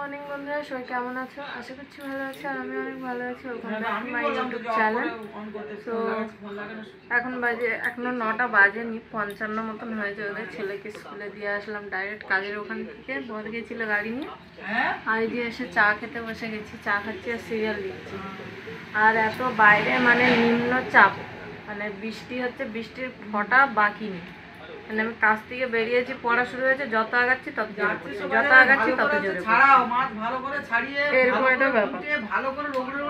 Morning বন্ধুরা, সবাই কেমন আছো? আশা করছি ভালো আছো আর আমি অনেক ভালো আছি। Welcome back to my YouTube channel. তো এখন বাজে এখনো 9টা বাজেনি, 55 মতন হয়েছে। ওদের ছেলেকে স্কুলে দিয়ে আসলাম ডাইরেক্ট কাজের ওখান থেকে। বর গেছিলো গাড়ি নিয়ে, আর এই যে এসে চা খেতে বসে গেছি। চা খাচ্ছি আর সিরিয়াল দিচ্ছি। আর এত বাইরে মানে নিম্নচাপ, মানে বৃষ্টি হচ্ছে, বৃষ্টির ফোঁটা বাকি নেই। মানে আমি কাছ থেকে বেরিয়েছি, পড়া শুরু হয়েছে, যত আগাচ্ছি তত জোরে পড়ছে, যত আগাচ্ছি তত জোরে পড়ছে, এরকম একটা ব্যাপার।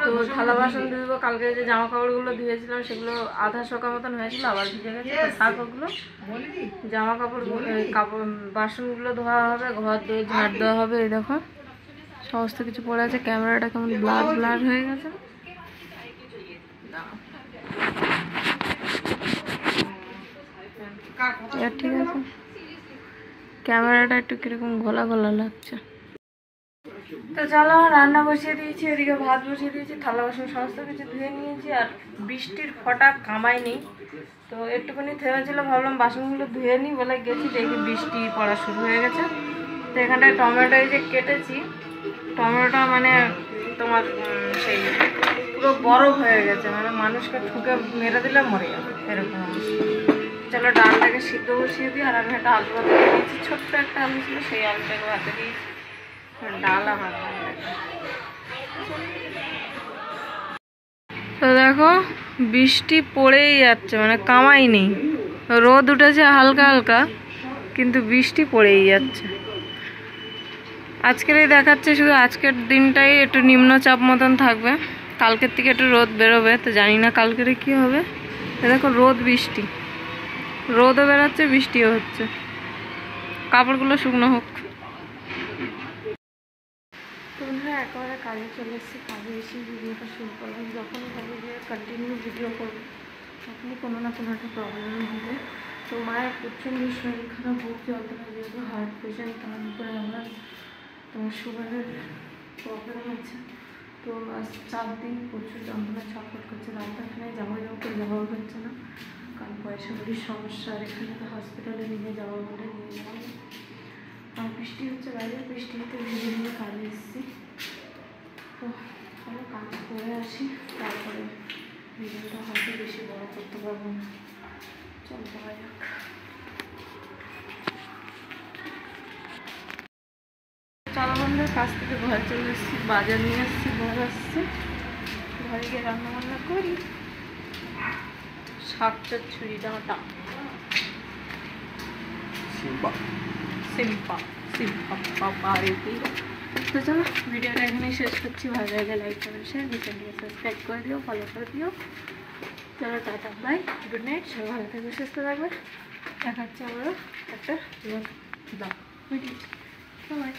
তো থালা বাসন ধুবো, কালকে যে জামা কাপড়গুলো ধুয়েছিলাম সেগুলো আধা শোকা মতন হয়েছিল, আবার ভিজে গেছে। তো থাক ওগুলো, জামা কাপড় বাসনগুলো ধোয়া হবে, ঘর দিয়ে ঝাড় দেওয়া হবে। এই দেখো সমস্ত কিছু পড়ে আছে। ক্যামেরাটা কেমন ব্লার ব্লার হয়ে গেছে। ঠিক আছে, ক্যামেরাটা একটু কিরকম ঘোলা ঘোলা লাগছে। তো চলো, রান্না বসিয়ে দিয়েছি, এদিকে ভাত বসিয়ে দিয়েছি, থালা বাসন সমস্ত কিছু ধুয়ে নিয়েছি। আর বৃষ্টির ফোঁটা কামাই নেই। তো একটুখানি থেমেছিল, ভাবলাম বাসনগুলো ধুয়ে নিই বলে গেছি, দেখি বৃষ্টি পড়া শুরু হয়ে গেছে। তো এখানটায় টমেটো এই যে কেটেছি, টমেটোটা মানে তোমার সেই পুরো বরফ হয়ে গেছে, মানে মানুষকে ঠুকে মেরে দিলে মরে যাবে এরকম অবস্থা। চলো ডালটাকে সিদ্ধ বসিয়ে দিই। আর আমি একটা আলু ভাতে দিয়েছি, ছোট্ট একটা আলু ছিল, সেই আলুটাকে ভাতে দিয়েছি। ডাল আমার তো দেখো বৃষ্টি পড়েই যাচ্ছে, মানে কামাই নেই। রোদ উঠেছে হালকা হালকা, কিন্তু বৃষ্টি পড়েই যাচ্ছে। আজকেরই দেখাচ্ছে, শুধু আজকের দিনটাই একটু নিম্নচাপ মতন থাকবে, কালকের থেকে একটু রোদ বেরোবে। তো জানি না কালকের কি হবে। দেখো রোদ বৃষ্টি, রোদও বেরোচ্ছে, বৃষ্টিও হচ্ছে। কাপড়গুলো শুকনো হোক। তোমরা একেবারে কাজে চলে এসেছি, কাজে এসে ভিডিওটা শুরু করলাম। যখনই ভাবি যে কন্টিনিউ ভিডিও করবো, তখনই কোনো না কোনো একটা প্রবলেম হবে। তো মায়ের প্রচণ্ড শরীর খারাপ, বুক যন্ত্রণা, যেহেতু হার্ট পেশেন্ট, তার উপরে আমার তোমার সুগারের প্রবলেম আছে। তো আজ 4 দিন প্রচুর যন্ত্রণা, ছটফট করছে। ডাক্তারখানায় যাবো করে যাওয়াও হচ্ছে না, কারণ পয়সা কড়ির সমস্যা। আর এখানে তো হসপিটালে নিয়ে যাওয়া বলে নিয়ে যাওয়া। আর বৃষ্টি হচ্ছে বাইরে, বৃষ্টিতে ভিজে ভিজে কাজে এসেছি। তো চলো কাজ করে আসি, তারপরে ভিডিওটা হয়তো বেশি বড় করতে পারবো না। চল যাওয়া যাক। চলো বন্ধু, কাজ থেকে ঘরে চলে এসেছি, বাজার নিয়ে এসেছি, ঘর আসছে, ঘরে গিয়ে রান্না বান্না করি। শাক চচ্চড়ি ডাঁটা, তো চলো ভিডিওটা এখানেই শেষ করছি। ভালো লাগলে লাইক করো, শেয়ার, চ্যানেলকে সাবস্ক্রাইব করে দিও, ফলো করে দিও। চলো টাটা, বাই, গুড নাইট। সবাই ভালো থাকবে, সুস্থ থাকবে। দেখাচ্ছি আবারও একটা ভিডিও। বাই।